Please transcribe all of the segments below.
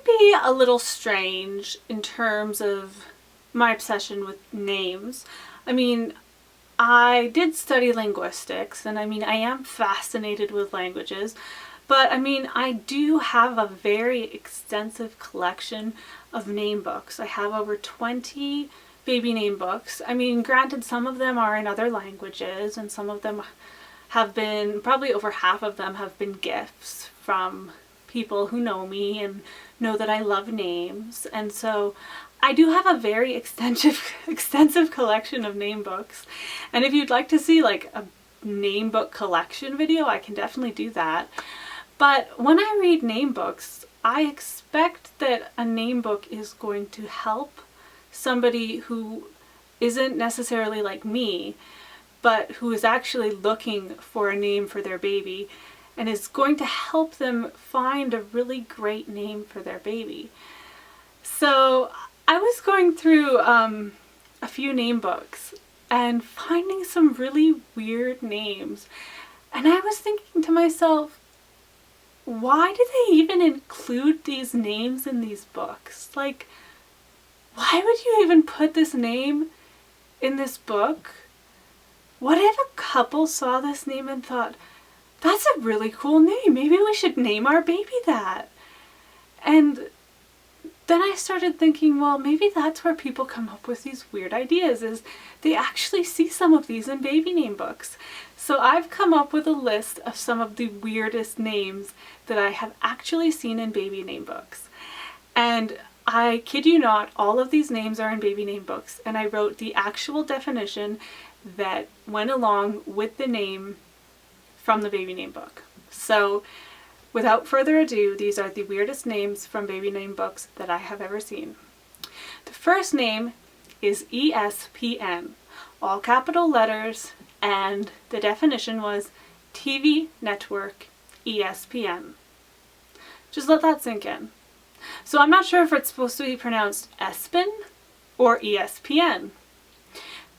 be a little strange in terms of my obsession with names. I mean, I did study linguistics, and I mean, I am fascinated with languages, but I mean, I do have a very extensive collection of name books. I have over 20 baby name books. I mean, granted, some of them are in other languages, and some of them have been, probably over half of them have been gifts from people who know me and know that I love names. And so I do have a very extensive collection of name books. And if you'd like to see like a name book collection video, I can definitely do that. But when I read name books, I expect that a name book is going to help somebody who isn't necessarily like me, but who is actually looking for a name for their baby, and is going to help them find a really great name for their baby. So I was going through a few name books and finding some really weird names, and I was thinking to myself, why do they even include these names in these books? Like, why would you even put this name in this book? What if a couple saw this name and thought, that's a really cool name, maybe we should name our baby that? And then I started thinking, well, maybe that's where people come up with these weird ideas, is they actually see some of these in baby name books. So I've come up with a list of some of the weirdest names that I have actually seen in baby name books. And I kid you not, all of these names are in baby name books, and I wrote the actual definition that went along with the name from the baby name book. So without further ado, these are the weirdest names from baby name books that I have ever seen. The first name is ESPN, all capital letters, and the definition was TV network ESPN. Just let that sink in. So I'm not sure if it's supposed to be pronounced Espin or ESPN,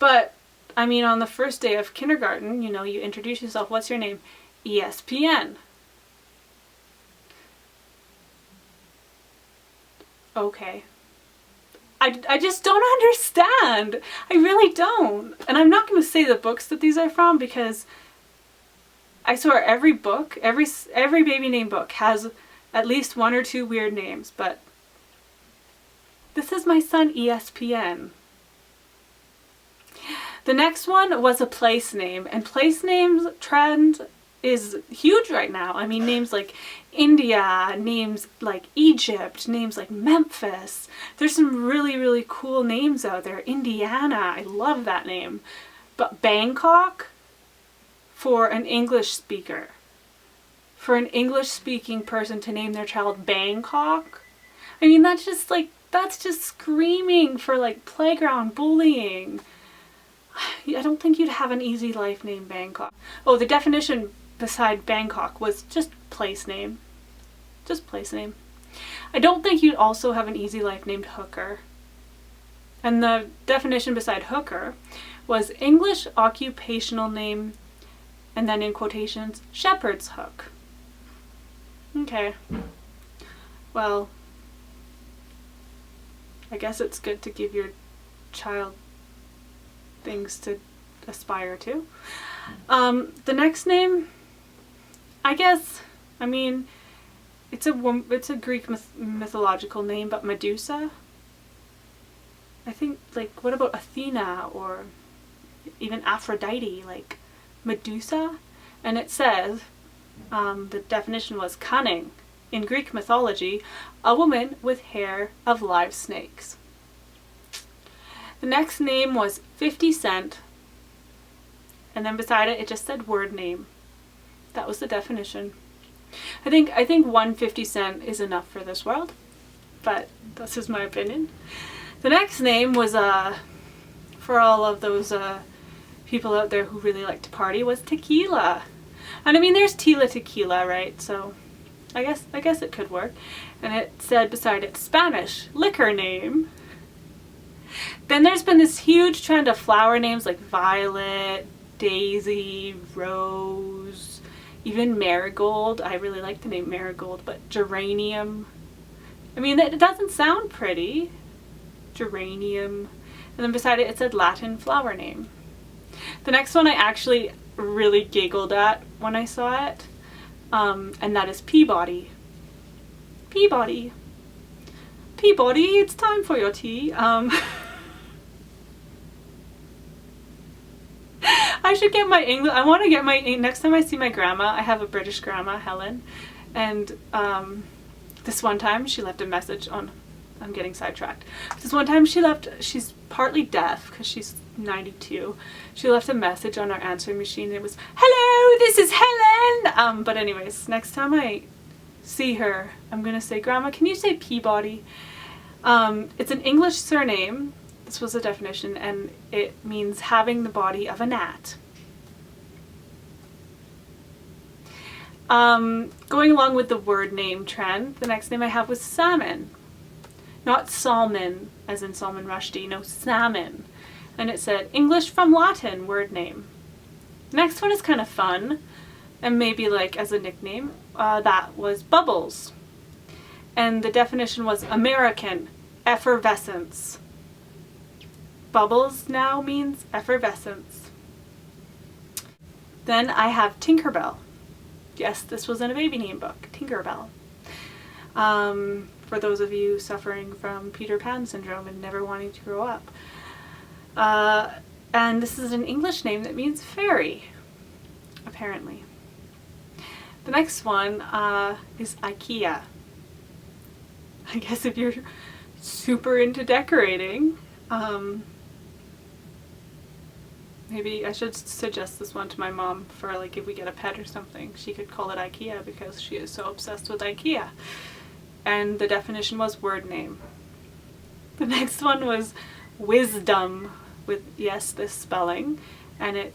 but I mean, on the first day of kindergarten, you know, you introduce yourself, what's your name? ESPN. Okay. I just don't understand. I really don't. And I'm not going to say the books that these are from, because I swear every book, every baby name book has at least one or two weird names, but this is my son ESPN. The next one was a place name, and place names trend is huge right now. I mean, names like India, names like Egypt, names like Memphis. There's some really, really cool names out there. Indiana, I love that name. But Bangkok, for an English speaker. For an English speaking person to name their child Bangkok. I mean, that's just screaming for like playground bullying. I don't think you'd have an easy life named Bangkok. Oh, the definition beside Bangkok was just place name. Just place name. I don't think you'd also have an easy life named Hooker. And the definition beside Hooker was English occupational name, and then in quotations, shepherd's hook. Okay. Well, I guess it's good to give your child things to aspire to. The next name, I guess, I mean, it's a Greek mythological name, but Medusa. I think, like, what about Athena or even Aphrodite, like Medusa? And it says, the definition was cunning. In Greek mythology, a woman with hair of live snakes. The next name was 50 Cent, and then beside it, it just said word name. That was the definition. I think 150 cent is enough for this world, but this is my opinion. The next name was, for all of those people out there who really like to party, was Tequila. And I mean, there's Tila Tequila, right? So I guess it could work. And it said beside it, Spanish liquor name. Then there's been this huge trend of flower names like Violet, Daisy, Rose, even Marigold. I really like the name Marigold, but Geranium, I mean, it doesn't sound pretty. Geranium. And then beside it, it said Latin flower name. The next one I actually really giggled at when I saw it, and that is Peabody. Peabody. Peabody, it's time for your tea. I should get my English, I want to get my, next time I see my grandma, I have a British grandma, Helen, and this one time she left a message on, I'm getting sidetracked. This one time she's partly deaf because she's 92. She left a message on our answering machine. It was, "Hello, this is Helen." But anyways, next time I see her, I'm gonna say, "Grandma, can you say Peabody?" It's an English surname. This was a definition, and it means having the body of a gnat. Going along with the word name trend, the next name I have was Salmon. Not salmon, as in Salman Rushdie, no, salmon. And it said, English from Latin, word name. The next one is kind of fun, and maybe like as a nickname. That was Bubbles. And the definition was American, effervescence. Bubbles now means effervescence. Then I have Tinkerbell. Yes, this was in a baby name book, Tinkerbell. For those of you suffering from Peter Pan syndrome and never wanting to grow up. And this is an English name that means fairy, apparently. The next one is IKEA. I guess if you're super into decorating, maybe I should suggest this one to my mom for like if we get a pet or something. She could call it IKEA because she is so obsessed with IKEA. And the definition was word name. The next one was wisdom, with yes, this spelling, and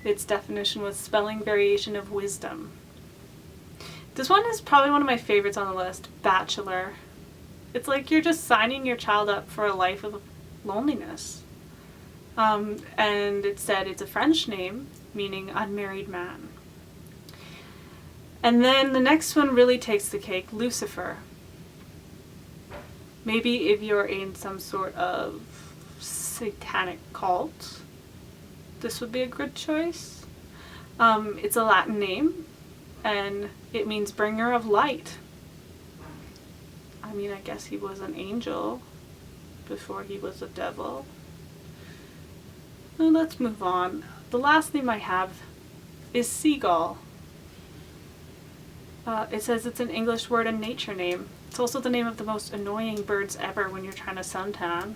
its definition was spelling variation of wisdom. This one is probably one of my favorites on the list, bachelor. It's like you're just signing your child up for a life of loneliness. And it said it's a French name, meaning unmarried man. And then the next one really takes the cake, Lucifer. Maybe if you're in some sort of satanic cult, this would be a good choice. It's a Latin name, and it means bringer of light. I mean, I guess he was an angel before he was a devil. Well, let's move on. The last name I have is Seagull. It says it's an English word and nature name. It's also the name of the most annoying birds ever when you're trying to suntan,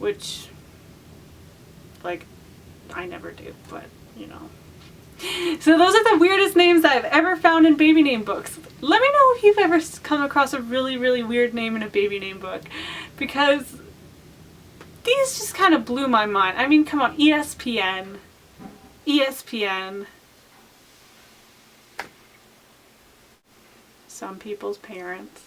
which, like, I never do, but, you know. So those are the weirdest names I've ever found in baby name books. Let me know if you've ever come across a really, really weird name in a baby name book, because these just kind of blew my mind. I mean, come on, ESPN. Some people's parents.